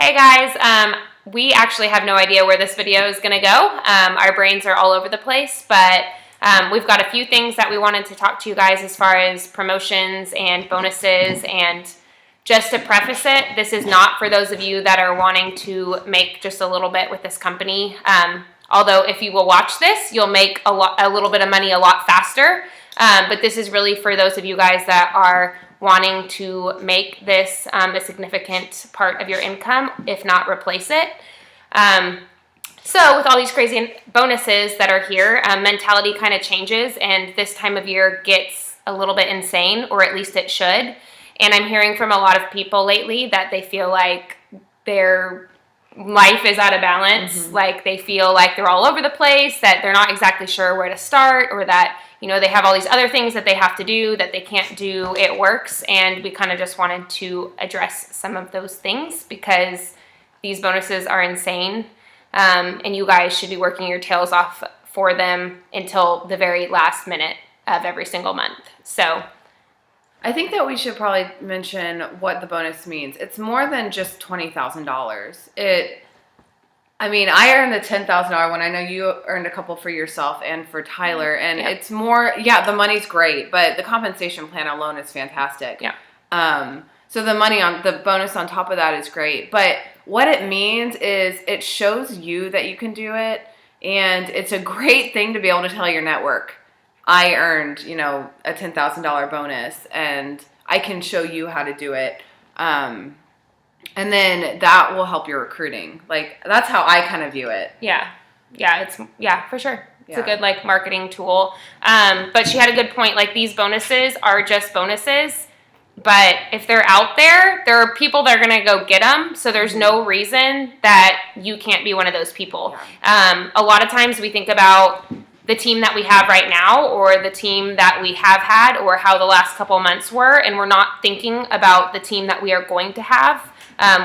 Hey guys, we actually have no idea where this video is going to go. Our brains are all over the place, but we've got a few things that we wanted to talk to you guys as far as promotions and bonuses. And just to preface it, this is not for those of you that are wanting to make just a little bit with this company. Although if you will watch this, you'll make a little bit of money a lot faster. But this is really for those of you guys that are wanting to make this a significant part of your income, if not replace it. So with all these crazy bonuses that are here, mentality kind of changes, and this time of year gets a little bit insane, or at least it should. And I'm hearing from a lot of people lately that they feel like their life is out of balance, like they feel like they're all over the place, that they're not exactly sure where to start, or that they have all these other things that they have to do that they can't do at works. And we kind of just wanted to address some of those things because these bonuses are insane. And you guys should be working your tails off for them until the very last minute of every single month. So I think that we should probably mention what the bonus means. It's more than just $20,000. I earned the $10,000 one. I know you earned a couple for yourself and for Tyler. And It's more, the money's great, but the compensation plan alone is fantastic. Yeah. So the bonus on top of that is great. But what it means is it shows you that you can do it. And it's a great thing to be able to tell your network, I earned, a $10,000 bonus and I can show you how to do it. And then that will help your recruiting. Like, that's how I kind of view it. Yeah, for sure. It's a good, marketing tool. But she had a good point. Like, these bonuses are just bonuses. But if they're out there, there are people that are going to go get them. So there's no reason that you can't be one of those people. Yeah. A lot of times we think about the team that we have right now, or the team that we have had, or how the last couple of months were, and we're not thinking about the team that we are going to have.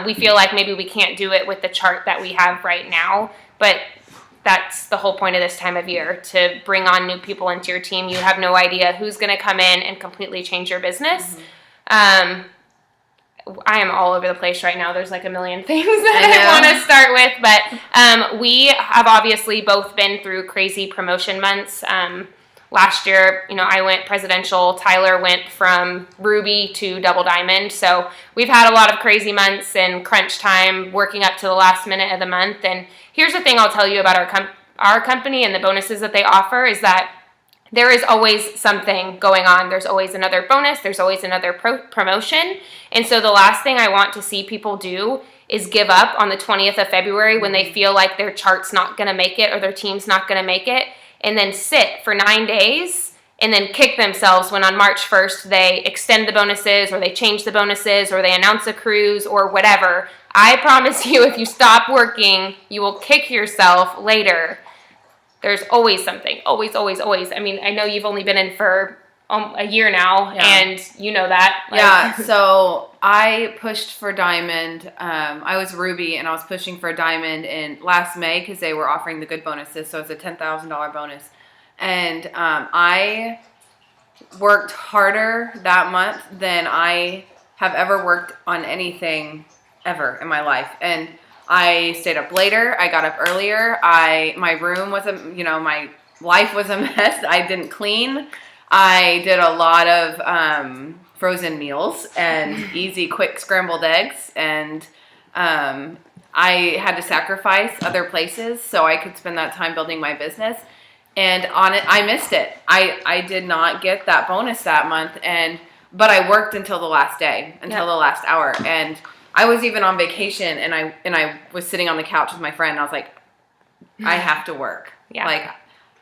We feel like maybe we can't do it with the chart that we have right now, but that's the whole point of this time of year, to bring on new people into your team. You have no idea who's going to come in and completely change your business. I am all over the place right now. There's like a million things that I want to start with, but we have obviously both been through crazy promotion months. Last year, I went presidential. Tyler went from Ruby to Double Diamond. So we've had a lot of crazy months and crunch time, working up to the last minute of the month. And here's the thing I'll tell you about our company and the bonuses that they offer is that there is always something going on. There's always another bonus. There's always another promotion. And so the last thing I want to see people do is give up on the 20th of February when they feel like their chart's not going to make it or their team's not going to make it, and then sit for 9 days and then kick themselves when on March 1st they extend the bonuses, or they change the bonuses, or they announce a cruise or whatever. I promise you, if you stop working, you will kick yourself later. There's always something. Always, always, always. I mean, I know you've only been in for a year now, and you know that. So I pushed for Diamond. I was Ruby, and I was pushing for Diamond in last May because they were offering the good bonuses. So it's a $10,000 bonus. And I worked harder that month than I have ever worked on anything ever in my life. And I stayed up later. I got up earlier. My room was my life was a mess. I didn't clean. I did a lot of frozen meals and easy, quick scrambled eggs. And I had to sacrifice other places so I could spend that time building my business. And on it, I missed it. I did not get that bonus that month. But I worked until the last day, until the last hour. And I was even on vacation, and I was sitting on the couch with my friend, and I was like, I have to work. Yeah. Like,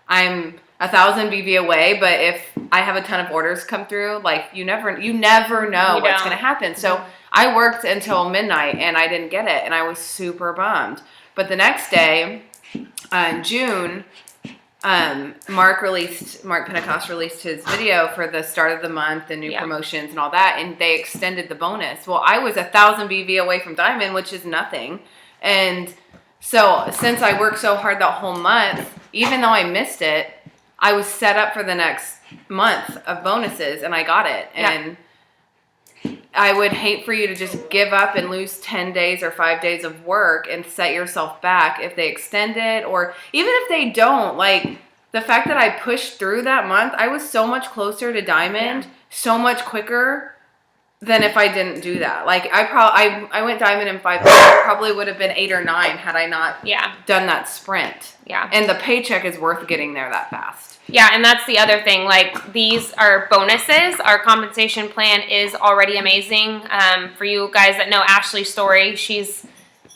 I'm 1,000 BV away, but if I have a ton of orders come through, like, you never know what's going to happen. So I worked until midnight, and I didn't get it, and I was super bummed. But the next day, in June, Mark Pentecost released his video for the start of the month and new promotions and all that, and they extended the bonus. Well, I was 1,000 BV away from Diamond, which is nothing. And so since I worked so hard that whole month, even though I missed it, I was set up for the next month of bonuses, and I got it. And I would hate for you to just give up and lose 10 days or 5 days of work and set yourself back if they extend it, or even if they don't. Like, the fact that I pushed through that month, I was so much closer to Diamond, so much quicker than if I didn't do that. Like, I went Diamond in 5 months. Probably would have been 8 or 9 had I not done that sprint. Yeah. And the paycheck is worth getting there that fast. Yeah, and that's the other thing. Like, these are bonuses. Our compensation plan is already amazing. For you guys that know Ashley's story, she's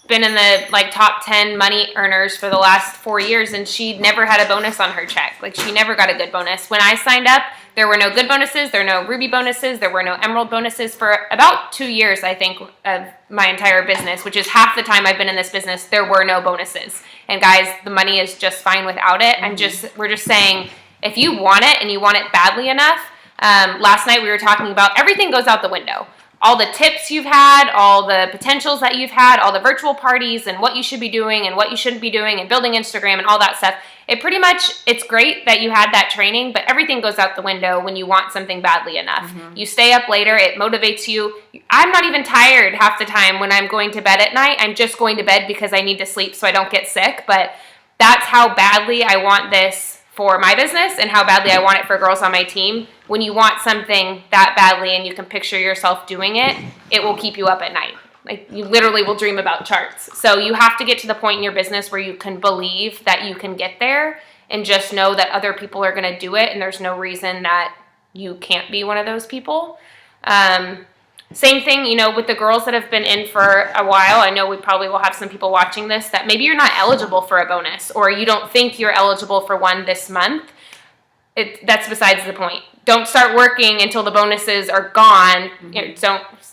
been in the top 10 money earners for the last 4 years, and she never had a bonus on her check. Like, she never got a good bonus. When I signed up, there were no good bonuses, there were no Ruby bonuses, there were no Emerald bonuses for about 2 years, I think, of my entire business, which is half the time I've been in this business. There were no bonuses. And guys, the money is just fine without it. We're just saying, if you want it and you want it badly enough, last night we were talking about everything goes out the window. All the tips you've had, all the potentials that you've had, all the virtual parties and what you should be doing and what you shouldn't be doing and building Instagram and all that stuff. It's great that you had that training, but everything goes out the window when you want something badly enough. You stay up later, it motivates you. I'm not even tired half the time when I'm going to bed at night. I'm just going to bed because I need to sleep so I don't get sick, but that's how badly I want this for my business and how badly I want it for girls on my team. When you want something that badly and you can picture yourself doing it, it will keep you up at night. Like, you literally will dream about charts. So you have to get to the point in your business where you can believe that you can get there and just know that other people are going to do it, and there's no reason that you can't be one of those people. Same thing, with the girls that have been in for a while. I know we probably will have some people watching this that maybe you're not eligible for a bonus, or you don't think you're eligible for one this month. That's besides the point. Don't start working until the bonuses are gone.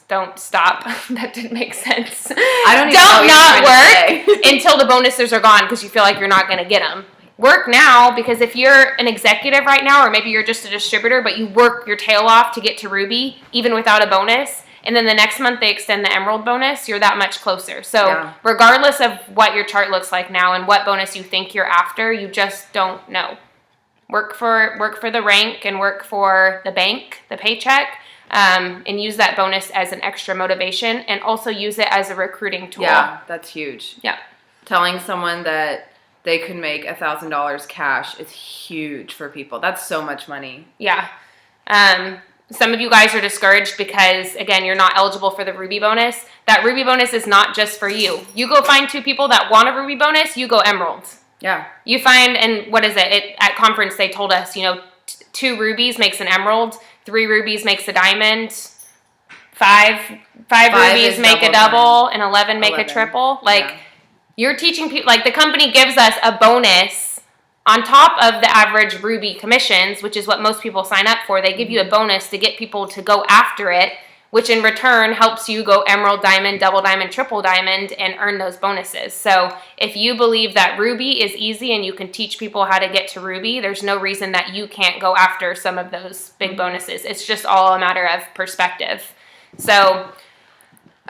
Don't stop. That didn't make sense. Don't not work until the bonuses are gone because you feel like you're not going to get them. Work now, because if you're an executive right now, or maybe you're just a distributor, but you work your tail off to get to Ruby, even without a bonus, and then the next month they extend the Emerald bonus, you're that much closer. So regardless of what your chart looks like now and what bonus you think you're after, you just don't know. Work for the rank and work for the bank, the paycheck, and use that bonus as an extra motivation, and also use it as a recruiting tool. Yeah, that's huge. Yeah. Telling someone that they could make $1,000 cash is huge for people. That's so much money. Yeah. Some of you guys are discouraged because, again, you're not eligible for the Ruby bonus. That Ruby bonus is not just for you. You go find 2 people that want a Ruby bonus, you go Emerald. Yeah. You find, and what is it? At conference, they told us, 2 rubies makes an emerald, 3 rubies makes a diamond, 5 rubies make a double, and 11 make a triple. You're teaching people, the company gives us a bonus on top of the average Ruby commissions, which is what most people sign up for. They give you a bonus to get people to go after it, which in return helps you go Emerald, Diamond, Double Diamond, Triple Diamond, and earn those bonuses. So if you believe that Ruby is easy and you can teach people how to get to Ruby, there's no reason that you can't go after some of those big bonuses. It's just all a matter of perspective. So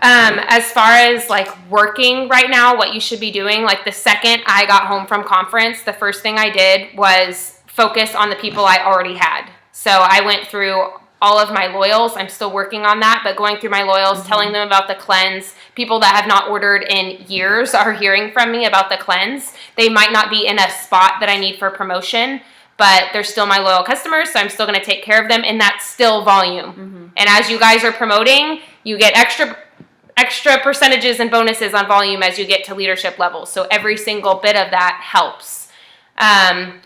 as far as working right now, what you should be doing, the second I got home from conference, the first thing I did was focus on the people I already had. So I went through all of my loyals. I'm still working on that, but going through my loyals, telling them about the cleanse. People that have not ordered in years are hearing from me about the cleanse. They might not be in a spot that I need for promotion, but they're still my loyal customers, so I'm still going to take care of them, and that's still volume. And as you guys are promoting, you get extra percentages and bonuses on volume as you get to leadership levels. So every single bit of that helps.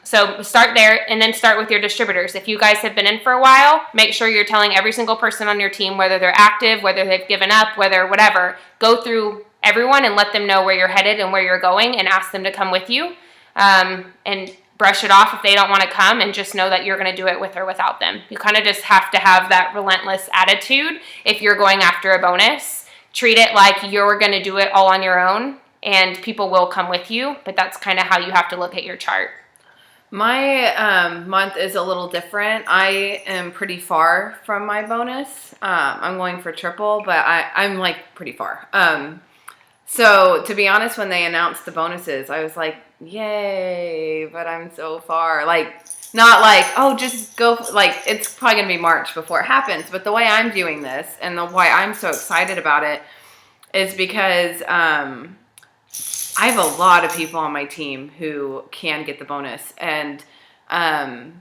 So start there, and then start with your distributors. If you guys have been in for a while, make sure you're telling every single person on your team, whether they're active, whether they've given up, whether whatever, go through everyone and let them know where you're headed and where you're going, and ask them to come with you, and brush it off if they don't want to come, and just know that you're going to do it with or without them. You kind of just have to have that relentless attitude if you're going after a bonus. Treat it like you're going to do it all on your own, and people will come with you, but that's kind of how you have to look at your chart. My month is a little different. I am pretty far from my bonus. I'm going for triple, but I'm pretty far. So to be honest, when they announced the bonuses, I was like, yay, but I'm so far. Not like, oh, just go, like, it's probably going to be March before it happens. But the way I'm viewing this and why I'm so excited about it is because I have a lot of people on my team who can get the bonus. And I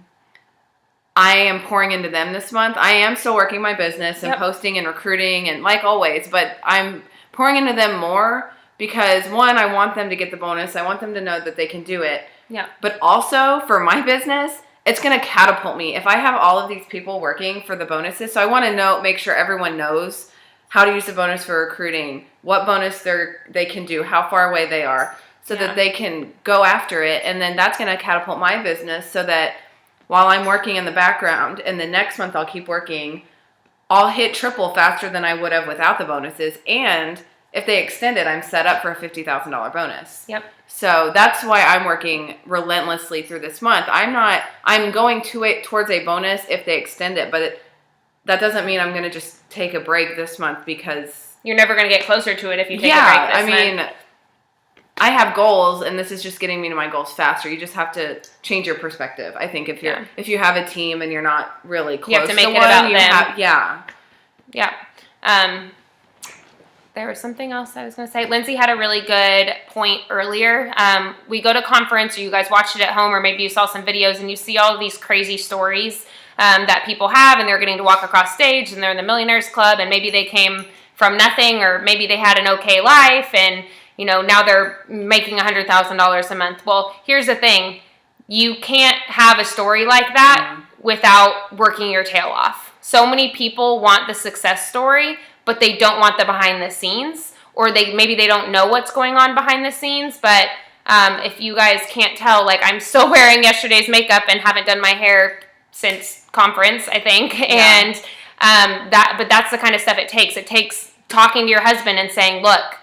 am pouring into them this month. I am still working my business and posting and recruiting and like always, but I'm pouring into them more because, one, I want them to get the bonus. I want them to know that they can do it. Yeah. But also for my business, it's going to catapult me. If I have all of these people working for the bonuses, so I want to make sure everyone knows how to use the bonus for recruiting, what bonus they can do, how far away they are, so that they can go after it. And then that's going to catapult my business so that while I'm working in the background and the next month I'll keep working, I'll hit triple faster than I would have without the bonuses. And if they extend it, I'm set up for a $50,000 bonus. Yep. So that's why I'm working relentlessly through this month. I'm going towards a bonus if they extend it, but that doesn't mean I'm going to just take a break this month because you're never going to get closer to it if you take a break this month. I have goals, and this is just getting me to my goals faster. You just have to change your perspective. I think if you have a team and you're not really close, you have to make to it about them. Yeah. There was something else I was going to say. Lindsay had a really good point earlier. We go to conference, or you guys watched it at home, or maybe you saw some videos and you see all of these crazy stories that people have, and they're getting to walk across stage, and they're in the Millionaires Club, and maybe they came from nothing, or maybe they had an okay life, and now they're making $100,000 a month. Well, here's the thing. You can't have a story like that without working your tail off. So many people want the success story, but they don't want the behind the scenes, or maybe they don't know what's going on behind the scenes. But if you guys can't tell, like, I'm still wearing yesterday's makeup and haven't done my hair since conference, I think. Yeah. And but that's the kind of stuff it takes. It takes talking to your husband and saying, look,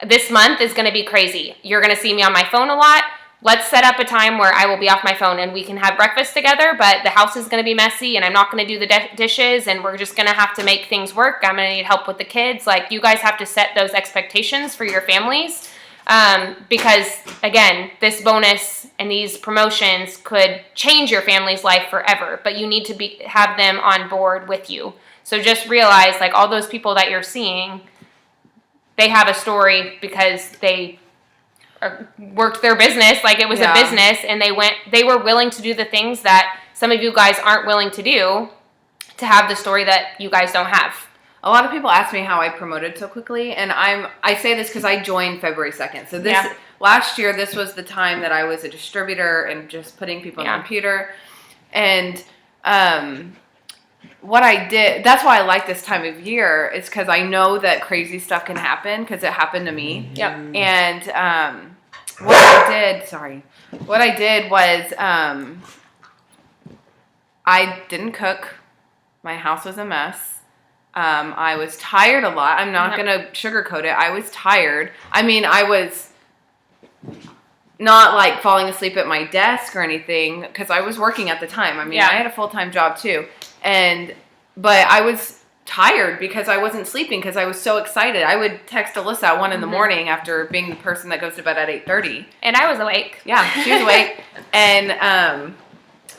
this month is going to be crazy. You're going to see me on my phone a lot. Let's set up a time where I will be off my phone and we can have breakfast together, but the house is going to be messy and I'm not going to do the dishes and we're just going to have to make things work. I'm going to need help with the kids. Like, you guys have to set those expectations for your families because, again, this bonus and these promotions could change your family's life forever, but you need to have them on board with you. So just realize, like, all those people that you're seeing, they have a story because they worked their business like it was a business, and they were willing to do the things that some of you guys aren't willing to do to have the story that you guys don't have. A lot of people ask me how I promoted so quickly, and I say this because I joined February 2nd. So last year, this was the time that I was a distributor and just putting people on the computer. And what I did, that's why I like this time of year, is because I know that crazy stuff can happen because it happened to me. Yep. And what I did was I didn't cook. My house was a mess. I was tired a lot. I'm not going to sugarcoat it. I was tired. I mean, I was not like falling asleep at my desk or anything because I was working at the time. I mean, I had a full-time job too. But I was tired because I wasn't sleeping because I was so excited. I would text Elissa at 1 in the morning after being the person that goes to bed at 8:30. And I was awake. Yeah, she was awake. And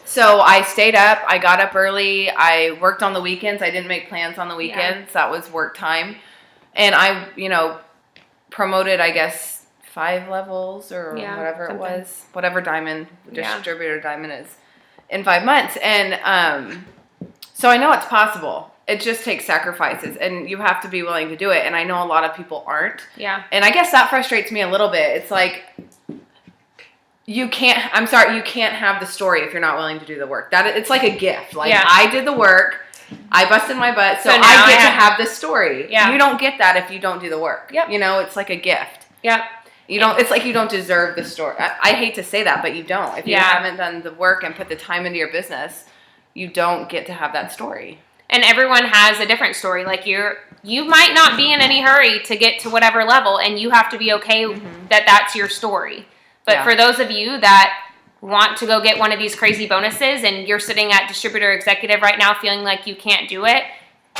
so I stayed up. I got up early. I worked on the weekends. I didn't make plans on the weekends. That was work time. And I, promoted, I guess, 5 levels or whatever it was. Whatever distributor diamond is in 5 months. And so I know it's possible. It just takes sacrifices, and you have to be willing to do it. And I know a lot of people aren't. Yeah. And I guess that frustrates me a little bit. It's like, you can't have the story if you're not willing to do the work. It's like a gift. Like, I did the work. I busted my butt, so I get to have this story. Yeah. You don't get that if you don't do the work. Yep. It's like a gift. Yep. It's like you don't deserve the story. I hate to say that, but you don't. If you haven't done the work and put the time into your business, you don't get to have that story. And everyone has a different story. Like, you might not be in any hurry to get to whatever level, and you have to be okay that that's your story. But for those of you that want to go get one of these crazy bonuses and you're sitting at distributor executive right now feeling like you can't do it,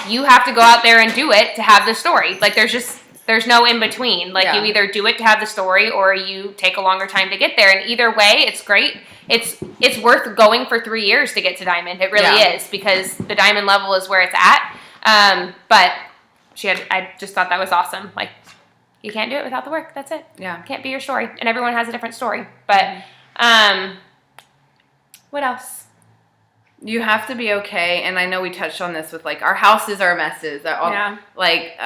you have to go out there and do it to have the story. Like, there's just There's no in between. Like you either do it to have the story or you take a longer time to get there. And either way, it's great. It's worth going for 3 years to get to diamond. It really is, because the diamond level is where it's at. But I just thought that was awesome. Like, you can't do it without the work. That's it. Yeah. Can't be your story. And everyone has a different story. But what else? You have to be okay, and I know we touched on this with, like, our houses are messes. Like,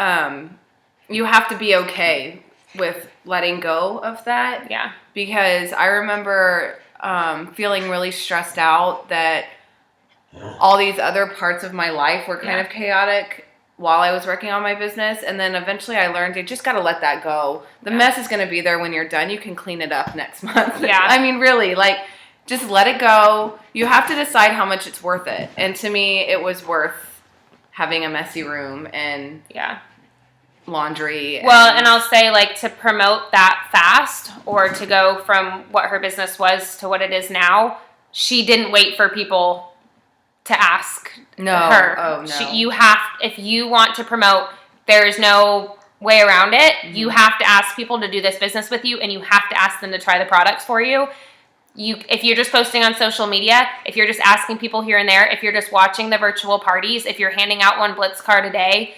you have to be okay with letting go of that. Yeah. Because I remember feeling really stressed out that all these other parts of my life were kind of chaotic while I was working on my business. And then eventually I learned you just got to let that go. The mess is going to be there when you're done. You can clean it up next month. Yeah. I mean, really, like, just let it go. You have to decide how much it's worth it. And to me, it was worth having a messy room and laundry. Well, and I'll say, like, to promote that fast, or to go from what her business was to what it is now, she didn't wait for people to ask her. Oh, no. You have, if you want to promote, there is no way around it. Mm-hmm. You have to ask people to do this business with you, and you have to ask them to try the products for you. If you're just posting on social media, if you're just asking people here and there, if you're just watching the virtual parties, if you're handing out one Blitz card a day,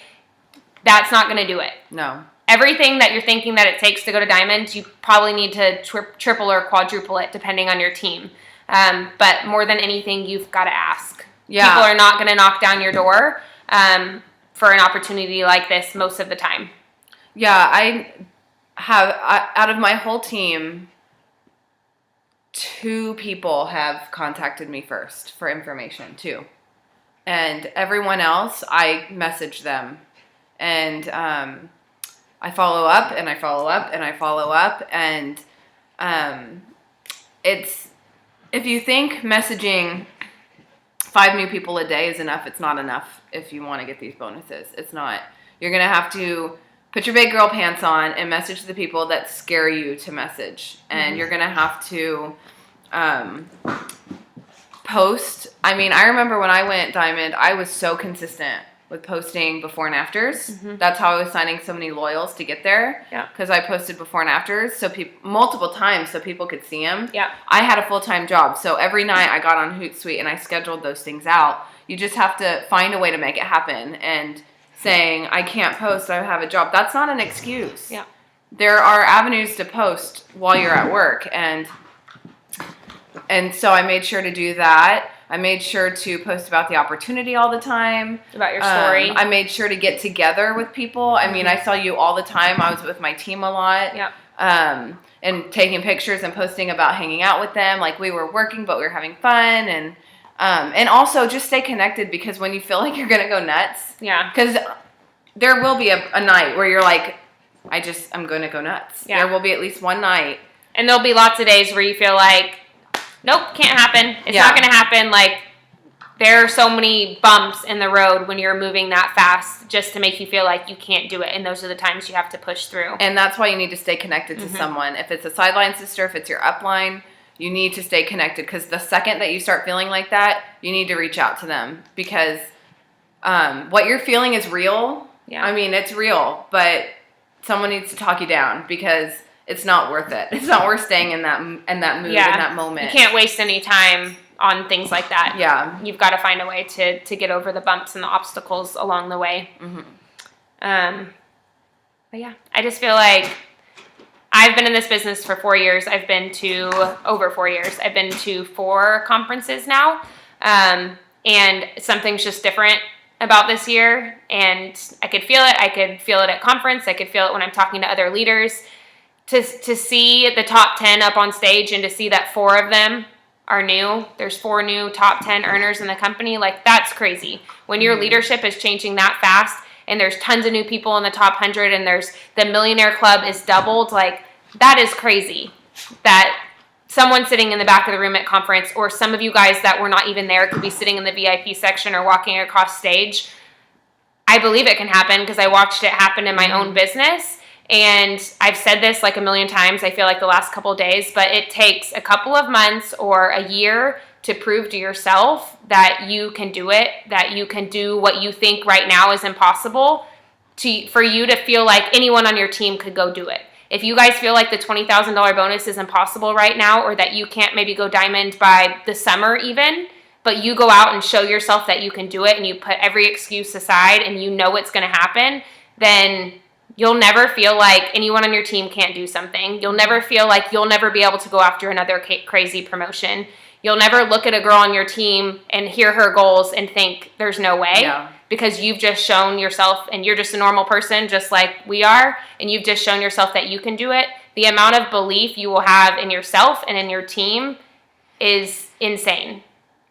that's not going to do it. No. Everything that you're thinking that it takes to go to diamond, you probably need to triple or quadruple it, depending on your team. But more than anything, you've got to ask. Yeah. People are not going to knock down your door for an opportunity like this most of the time. Yeah, I have, out of my whole team, 2 people have contacted me first for information, 2. And everyone else, I message them. And I follow up, and I follow up, and I follow up. And it's, if you think messaging 5 new people a day is enough, it's not enough if you want to get these bonuses. It's not. You're going to have to put your big girl pants on and message the people that scare you to message. And you're going to have to post. I mean, I remember when I went diamond, I was so consistent with posting before and afters. Mm-hmm. That's how I was signing so many loyals to get there. Yeah. Because I posted before and afters multiple times so people could see them. Yeah. I had a full-time job. So every night I got on Hootsuite and I scheduled those things out. You just have to find a way to make it happen. And saying, I can't post, I have a job, that's not an excuse. Yeah. There are avenues to post while you're at work. And so I made sure to do that. I made sure to post about the opportunity all the time. About your story. I made sure to get together with people. I mean, I saw you all the time. I was with my team a lot. Yeah. And taking pictures and posting about hanging out with them. Like, we were working, but we were having fun. And also just stay connected, because when you feel like you're going to go nuts. Yeah. Because there will be a night where you're like, I'm going to go nuts. Yeah. There will be at least one night. And there'll be lots of days where you feel like, nope, can't happen. It's not going to happen. Like, there are so many bumps in the road when you're moving that fast, just to make you feel like you can't do it. And those are the times you have to push through. And that's why you need to stay connected to someone. If it's a sideline sister, if it's your upline, you need to stay connected. Because the second that you start feeling like that, you need to reach out to them. Because what you're feeling is real. Yeah. I mean, it's real. But someone needs to talk you down, because it's not worth it. It's not worth staying in that mood, in that moment. You can't waste any time on things like that. Yeah. You've got to find a way to get over the bumps and the obstacles along the way. Mm-hmm. But yeah, I just feel like I've been in this business for 4 years. I've been to over 4 years. I've been to 4 conferences now. And something's just different about this year. And I could feel it. I could feel it at conference. I could feel it when I'm talking to other leaders. To see the top 10 up on stage, and to see that 4 of them are new. There's 4 new top 10 earners in the company. Like, that's crazy. When your leadership is changing that fast, and there's tons of new people in the top 100, and there's the Millionaire Club is doubled, like, that is crazy. That someone sitting in the back of the room at conference, or some of you guys that were not even there, could be sitting in the VIP section or walking across stage. I believe it can happen, because I watched it happen in my own business. And I've said this like a million times, I feel like the last couple of days, but it takes a couple of months or a year to prove to yourself that you can do it, that you can do what you think right now is impossible. for you to feel like anyone on your team could go do it. If you guys feel like the $20,000 bonus is impossible right now, or that you can't maybe go diamond by the summer even, but you go out and show yourself that you can do it and you put every excuse aside and you know it's going to happen, then you'll never feel like anyone on your team can't do something. You'll never feel like you'll never be able to go after another crazy promotion. You'll never look at a girl on your team and hear her goals and think there's no way, because you've just shown yourself, and you're just a normal person just like we are, and you've just shown yourself that you can do it. The amount of belief you will have in yourself and in your team is insane.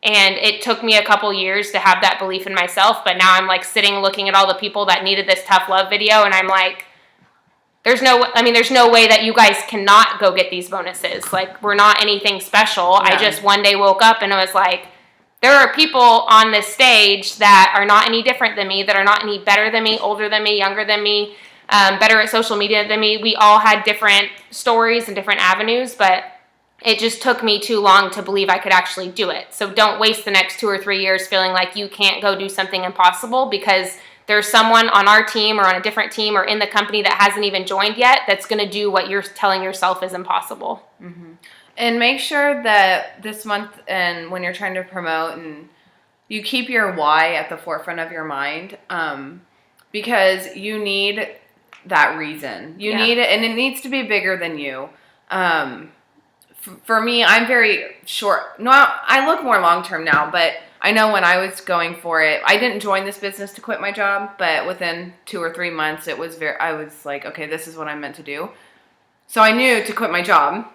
And it took me a couple years to have that belief in myself, but now I'm like sitting looking at all the people that needed this tough love video, and I'm like, there's no way that you guys cannot go get these bonuses. Like, we're not anything special. I just one day woke up and I was like, there are people on this stage that are not any different than me, that are not any better than me, older than me, younger than me, better at social media than me. We all had different stories and different avenues, but it just took me too long to believe I could actually do it. So don't waste the next 2 or 3 years feeling like you can't go do something impossible, because there's someone on our team or on a different team or in the company that hasn't even joined yet that's going to do what you're telling yourself is impossible. Mm-hmm. And make sure that this month, and when you're trying to promote, and you keep your why at the forefront of your mind, because you need that reason. You need it, and it needs to be bigger than you. For me, I'm very short. No, I look more long-term now, but I know when I was going for it, I didn't join this business to quit my job, but within 2 or 3 months, I was like, okay, this is what I'm meant to do. So I knew to quit my job,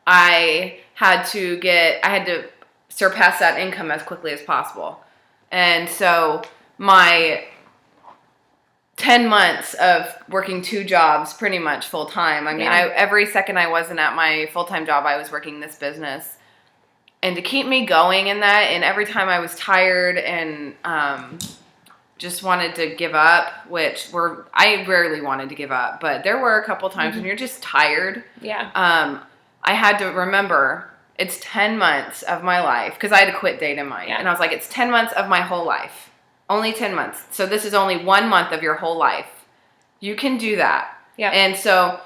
I had to surpass that income as quickly as possible. And so my 10 months of working 2 jobs pretty much full time. I mean, every second I wasn't at my full-time job, I was working this business. And to keep me going in that, and every time I was tired and just wanted to give up, I rarely wanted to give up, but there were a couple times when you're just tired. I had to remember it's 10 months of my life, because I had a quit date in mind. And I was like, it's 10 months of my whole life. Only 10 months. So this is only 1 month of your whole life. You can do that. And so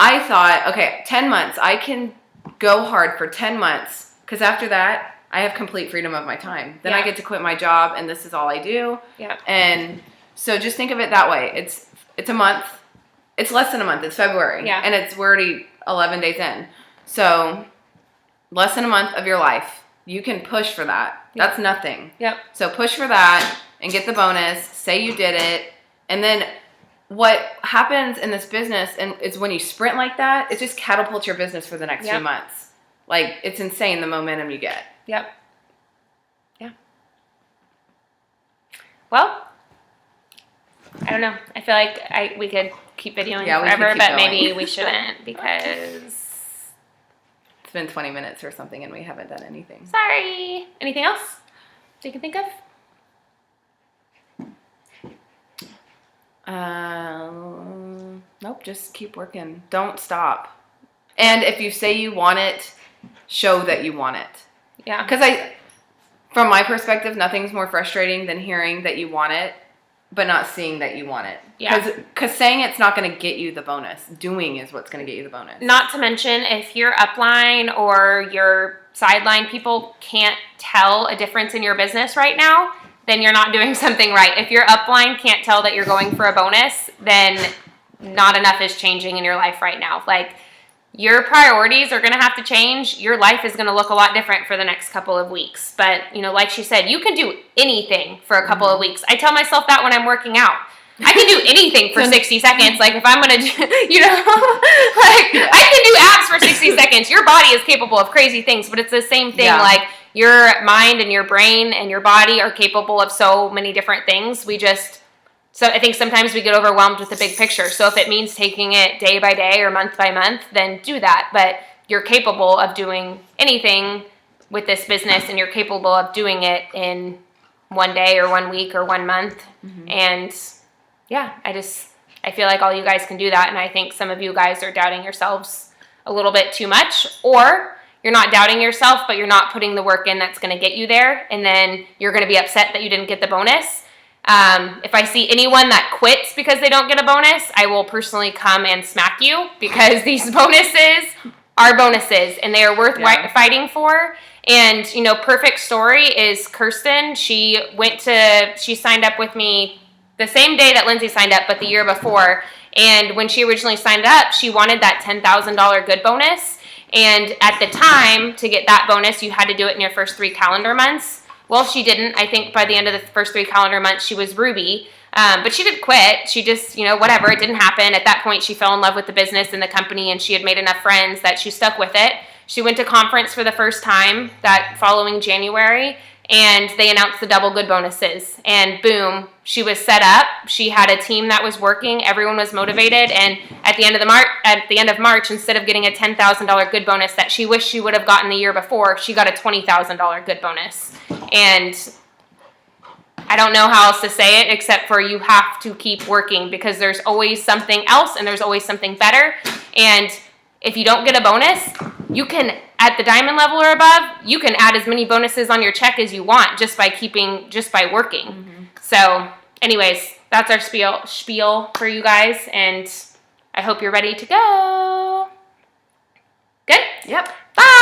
I thought, okay, 10 months. I can go hard for 10 months, because after that, I have complete freedom of my time. Then I get to quit my job, and this is all I do. And so just think of it that way. It's a month. It's less than a month. It's February. And we're already 11 days in. So less than a month of your life. You can push for that. That's nothing. So push for that and get the bonus. Say you did it. And then what happens in this business is when you sprint like that, it just catapults your business for the next few months. Like, it's insane the momentum you get. Well, I don't know. I feel like we could keep videoing forever, but maybe we shouldn't, because it's been 20 minutes or something and we haven't done anything. Sorry. Anything else that you can think of? Nope, just keep working. Don't stop. And if you say you want it, show that you want it. Because from my perspective, nothing's more frustrating than hearing that you want it, but not seeing that you want it. Because saying it's not going to get you the bonus. Doing is what's going to get you the bonus. Not to mention, if your upline or your sideline people can't tell a difference in your business right now, then you're not doing something right. If your upline can't tell that you're going for a bonus, then not enough is changing in your life right now. Like, your priorities are going to have to change. Your life is going to look a lot different for the next couple of weeks. But, like she said, you can do anything for a couple of weeks. I tell myself that when I'm working out. I can do anything for 60 seconds. Like, if I'm going to, I can do abs for 60 seconds. Your body is capable of crazy things, but it's the same thing. Like, your mind and your brain and your body are capable of so many different things. So I think sometimes we get overwhelmed with the big picture. So if it means taking it day by day or month by month, then do that. But you're capable of doing anything with this business, and you're capable of doing it in 1 day or 1 week or 1 month. And I feel like all you guys can do that. And I think some of you guys are doubting yourselves a little bit too much, or you're not doubting yourself, but you're not putting the work in that's going to get you there. And then you're going to be upset that you didn't get the bonus. If I see anyone that quits because they don't get a bonus, I will personally come and smack you, because these bonuses are bonuses and they are worth fighting for. And, perfect story is Kirsten. She signed up with me the same day that Lindsay signed up, but the year before. And when she originally signed up, she wanted that $10,000 good bonus. And at the time, to get that bonus, you had to do it in your first 3 calendar months. Well, she didn't. I think by the end of the first 3 calendar months, she was Ruby. But she didn't quit. She just, whatever, it didn't happen. At that point, she fell in love with the business and the company, and she had made enough friends that she stuck with it. She went to conference for the first time that following January, and they announced the double good bonuses. And boom, she was set up. She had a team that was working. Everyone was motivated. And at the end of March, instead of getting a $10,000 good bonus that she wished she would have gotten the year before, she got a $20,000 good bonus. And I don't know how else to say it except for you have to keep working, because there's always something else and there's always something better. And if you don't get a bonus, you can, at the diamond level or above, you can add as many bonuses on your check as you want just by working. Mm-hmm. So anyways, that's our spiel for you guys, and I hope you're ready to go. Good? Yep. Bye.